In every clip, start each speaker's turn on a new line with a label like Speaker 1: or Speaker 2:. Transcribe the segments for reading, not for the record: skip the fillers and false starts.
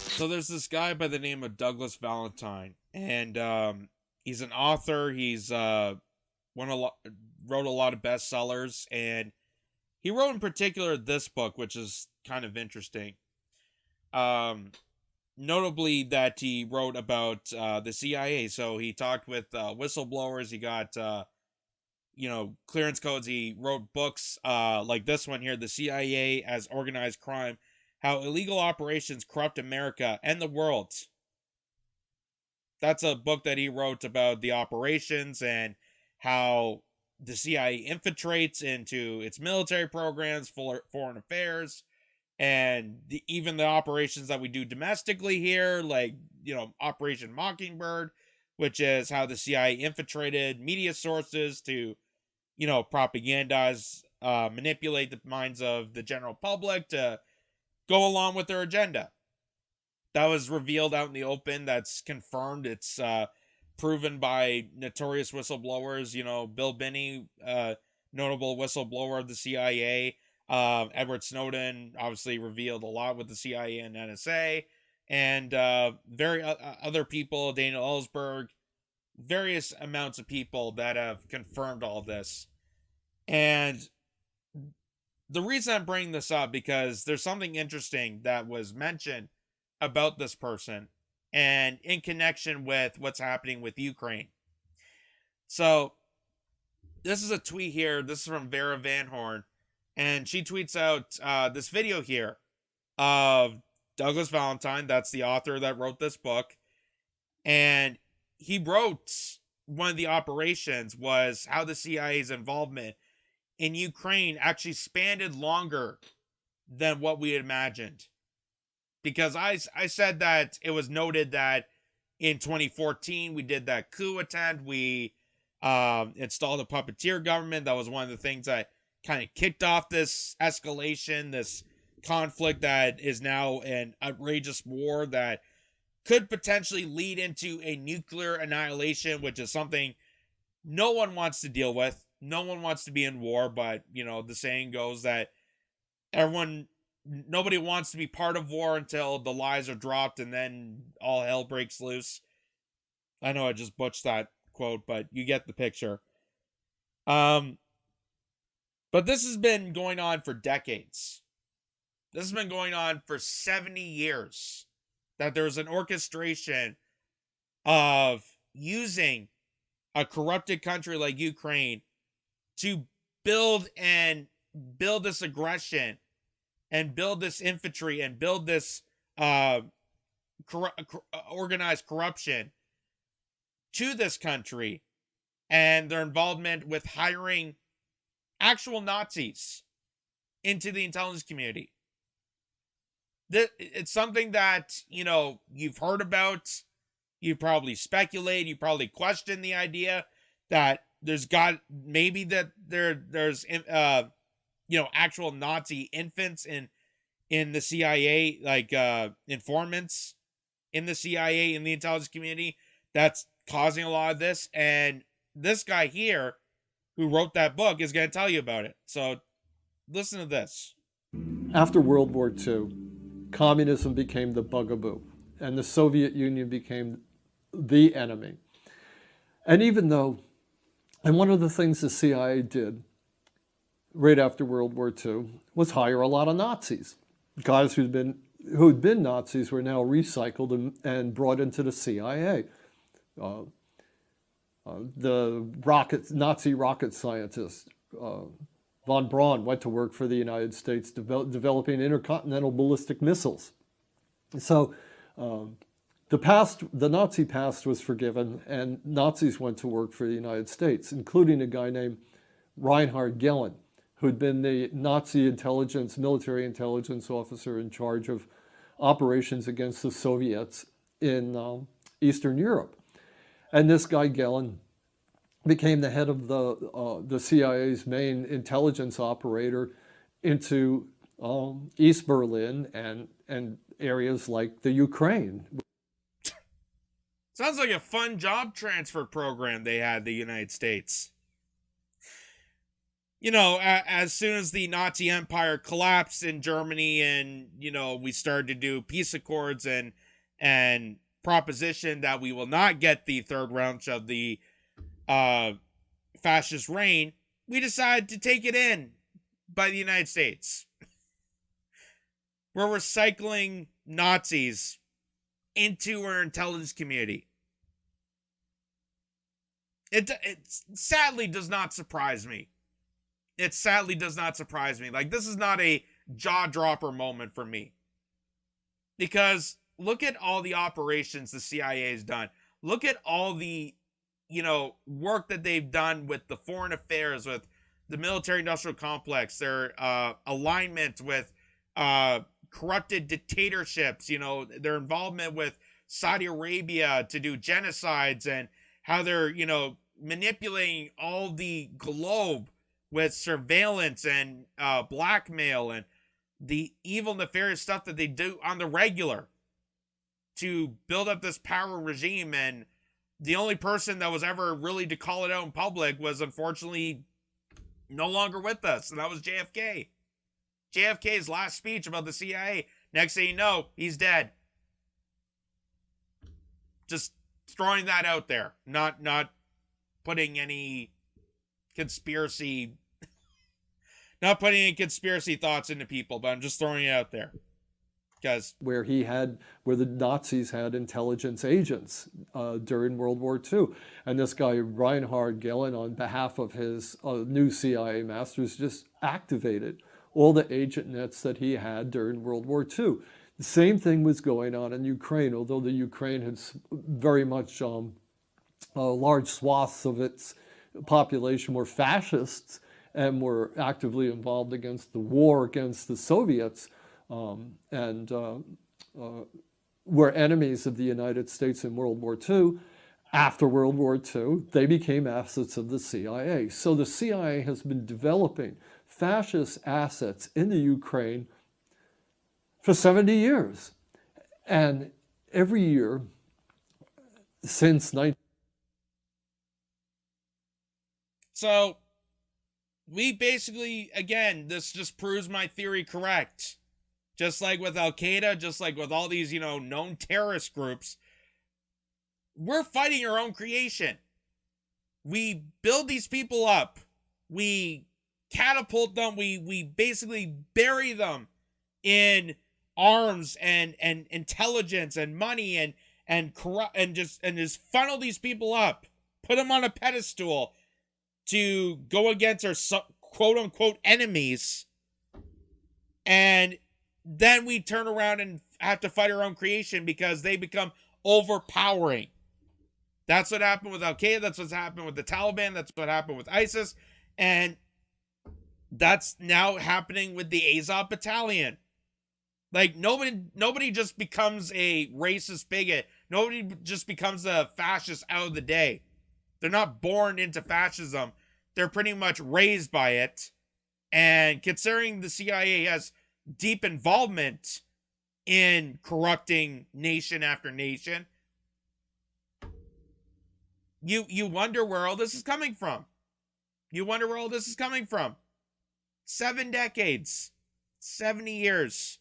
Speaker 1: So there's this guy by the name of Douglas Valentine, and he's an author. He's won a lot, wrote a lot of bestsellers, and he wrote in particular this book, which is kind of interesting. Um, Notably that he wrote about the CIA. So he talked with whistleblowers. He got clearance codes. He wrote books like this one here, "The CIA as Organized Crime: How Illegal Operations Corrupt America and the World." That's a book that he wrote about the operations and how the CIA infiltrates into its military programs, foreign affairs, and even the operations that we do domestically here, like, Operation Mockingbird, which is how the CIA infiltrated media sources to, propagandize, manipulate the minds of the general public to go along with their agenda. That was revealed out in the open. That's confirmed. It's proven by notorious whistleblowers. Bill Binney, notable whistleblower of the CIA. Edward Snowden obviously revealed a lot with the CIA and NSA, and other people, Daniel Ellsberg, various amounts of people that have confirmed all this. And the reason I'm bringing this up, because there's something interesting that was mentioned about this person and in connection with what's happening with Ukraine. So this is a tweet here. This is from Vera Van Horn, and she tweets out this video here of Douglas Valentine. That's the author that wrote this book. And he wrote one of the operations was how the CIA's involvement in Ukraine actually spanned longer than what we had imagined. Because I said that it was noted that in 2014 we did that coup attempt. We installed a puppeteer government. That was one of the things that kind of kicked off this escalation, this conflict that is now an outrageous war that could potentially lead into a nuclear annihilation, which is something no one wants to deal with. No one wants to be in war, but, the saying goes that nobody wants to be part of war until the lies are dropped and then all hell breaks loose. I know I just butchered that quote, but you get the picture. But this has been going on for decades. This has been going on for 70 years. That there's an orchestration of using a corrupted country like Ukraine to build this aggression and build this infantry and build this organized corruption to this country, and their involvement with hiring actual Nazis into the intelligence community. It's something that, you've heard about. You probably speculate. You probably question the idea that there's actual Nazi infants in the CIA, like informants in the CIA, in the intelligence community, that's causing a lot of this. And this guy here who wrote that book is going to tell you about it. So listen to this.
Speaker 2: After World War II, communism became the bugaboo, and the Soviet Union became the enemy. And one of the things the CIA did right after World War II was hire a lot of Nazis. Guys who'd been Nazis were now recycled and brought into the CIA. The Nazi rocket scientist von Braun went to work for the United States, developing intercontinental ballistic missiles. So the Nazi past was forgiven, and Nazis went to work for the United States, including a guy named Reinhard Gehlen, who'd been the Nazi military intelligence officer in charge of operations against the Soviets in Eastern Europe. And this guy Gehlen became the head of the CIA's main intelligence operator into East Berlin and areas like the Ukraine.
Speaker 1: Sounds like a fun job transfer program they had in the United States. as soon as the Nazi Empire collapsed in Germany, and we started to do peace accords and proposition that we will not get the third round of the fascist reign, we decided to take it in by the United States. We're recycling Nazis into our intelligence community. It sadly does not surprise me. It sadly does not surprise me. Like, this is not a jaw-dropper moment for me. Because look at all the operations the CIA has done. Look at all the, work that they've done with the foreign affairs, with the military-industrial complex, their alignment with corrupted dictatorships, their involvement with Saudi Arabia to do genocides, and how they're, manipulating all the globe with surveillance and blackmail and the evil, nefarious stuff that they do on the regular to build up this power regime. And the only person that was ever really to call it out in public was unfortunately no longer with us, and that was JFK. JFK's last speech about the CIA. Next thing you know, he's dead. Just throwing that out there. Not putting any conspiracy thoughts into people, but I'm just throwing it out there. Because
Speaker 2: where the Nazis had intelligence agents during World War II. And this guy, Reinhard Gehlen, on behalf of his new CIA masters, just activated all the agent nets that he had during World War II. The same thing was going on in Ukraine, although the Ukraine had very much large swaths of its population were fascists and were actively involved against the war against the Soviets, and were enemies of the United States in World War II. After World War II, they became assets of the CIA. So the CIA has been developing fascist assets in the Ukraine for 70 years. And every year since 19...
Speaker 1: So we basically, again, this just proves my theory correct. Just like with Al-Qaeda, just like with all these, known terrorist groups, we're fighting our own creation. We build these people up. We catapult them. We basically bury them in arms and intelligence and money and corrupt and just funnel these people up, put them on a pedestal to go against our quote unquote enemies, and then we turn around and have to fight our own creation because they become overpowering. That's what happened with Al-Qaeda. That's what's happened with the Taliban. That's what happened with ISIS. And that's now happening with the Azov battalion. Like, nobody just becomes a racist bigot. Nobody just becomes a fascist out of the day. They're not born into fascism. They're pretty much raised by it. And considering the CIA has deep involvement in corrupting nation after nation, you wonder where all this is coming from. You wonder where all this is coming from. 7 decades, 70 years.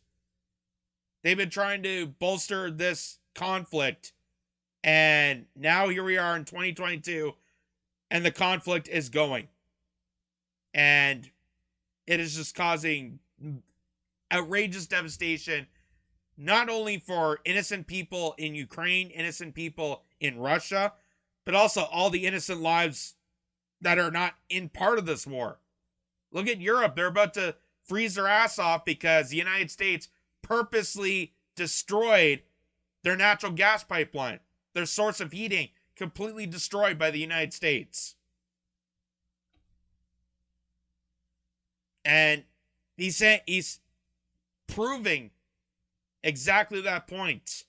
Speaker 1: They've been trying to bolster this conflict, and now here we are in 2022, and the conflict is going. And it is just causing outrageous devastation, not only for innocent people in Ukraine, innocent people in Russia, but also all the innocent lives that are not in part of this war. Look at Europe. They're about to freeze their ass off because the United States purposely destroyed their natural gas pipeline. Their source of heating completely destroyed by the United States. And he's proving exactly that point,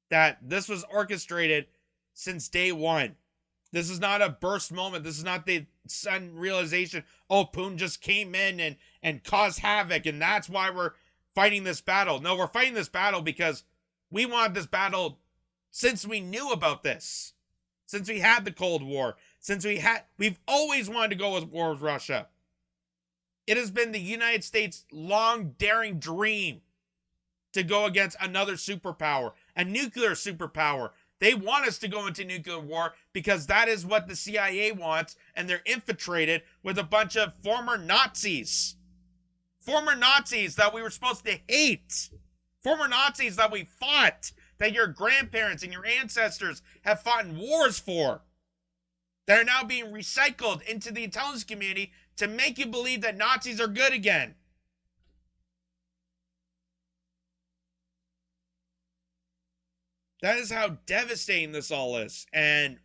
Speaker 1: that this was orchestrated since day one. This is not a burst moment. This is not the sudden realization, oh, Putin just came in and caused havoc, and that's why we're fighting this battle. No, we're fighting this battle because we wanted this battle since we knew about this. Since we had the Cold War. Since we've always wanted to go with war with Russia. It has been the United States' long, daring dream to go against another superpower, a nuclear superpower. They want us to go into nuclear war because that is what the CIA wants, and they're infiltrated with a bunch of former Nazis. Former Nazis that we were supposed to hate. Former Nazis that we fought, that your grandparents and your ancestors have fought in wars for. That are now being recycled into the intelligence community to make you believe that Nazis are good again. That is how devastating this all is. And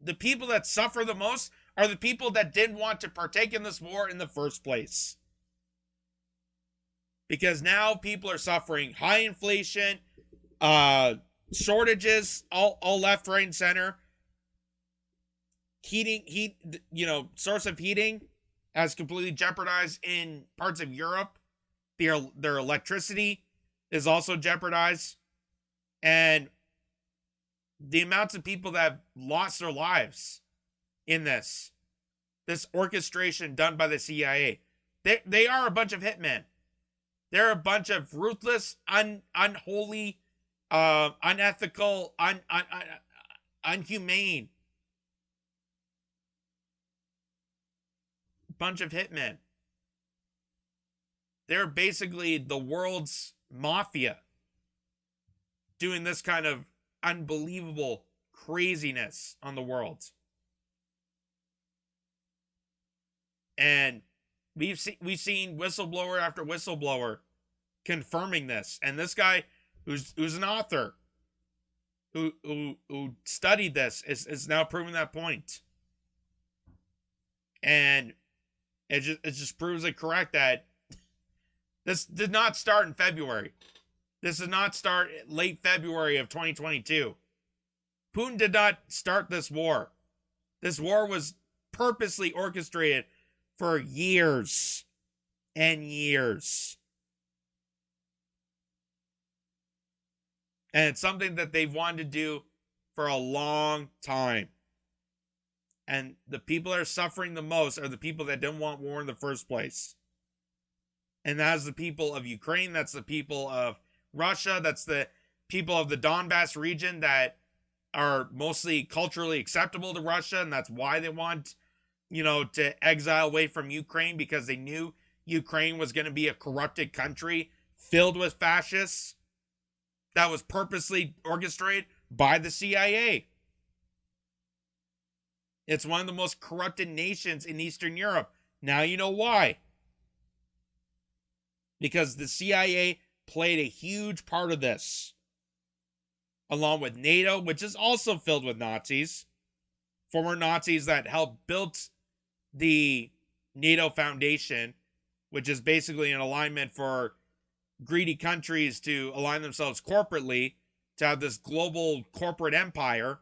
Speaker 1: the people that suffer the most are the people that didn't want to partake in this war in the first place. Because now people are suffering high inflation, shortages, all left, right, and center. Source of heating has completely jeopardized in parts of Europe. Their electricity is also jeopardized. And the amounts of people that have lost their lives in this orchestration done by the CIA, they are a bunch of hitmen. They're a bunch of ruthless, unholy, unethical, unhumane bunch of hitmen. They're basically the world's mafia doing this kind of unbelievable craziness on the world. And we've seen whistleblower after whistleblower confirming this. And this guy who's an author who studied this is now proving that point. And it just proves it correct that this did not start in February. This did not start late February of 2022. Putin did not start this war. This war was purposely orchestrated for years and years. And it's something that they've wanted to do for a long time. And the people that are suffering the most are the people that didn't want war in the first place. And that's the people of Ukraine. That's the people of Russia. That's the people of the Donbass region that are mostly culturally acceptable to Russia. And that's why they want, to exile away from Ukraine, because they knew Ukraine was going to be a corrupted country filled with fascists that was purposely orchestrated by the CIA. It's one of the most corrupted nations in Eastern Europe. Now you know why. Because the CIA played a huge part of this. Along with NATO, which is also filled with Nazis. Former Nazis that helped build the NATO Foundation, which is basically an alignment for greedy countries to align themselves corporately to have this global corporate empire.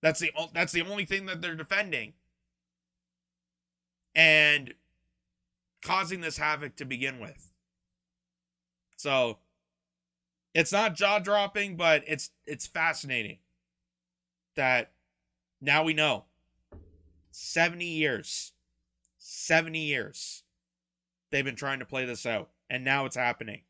Speaker 1: That's the only thing that they're defending. And causing this havoc to begin with. So it's not jaw-dropping, but it's fascinating that now we know 70 years they've been trying to play this out, and now it's happening.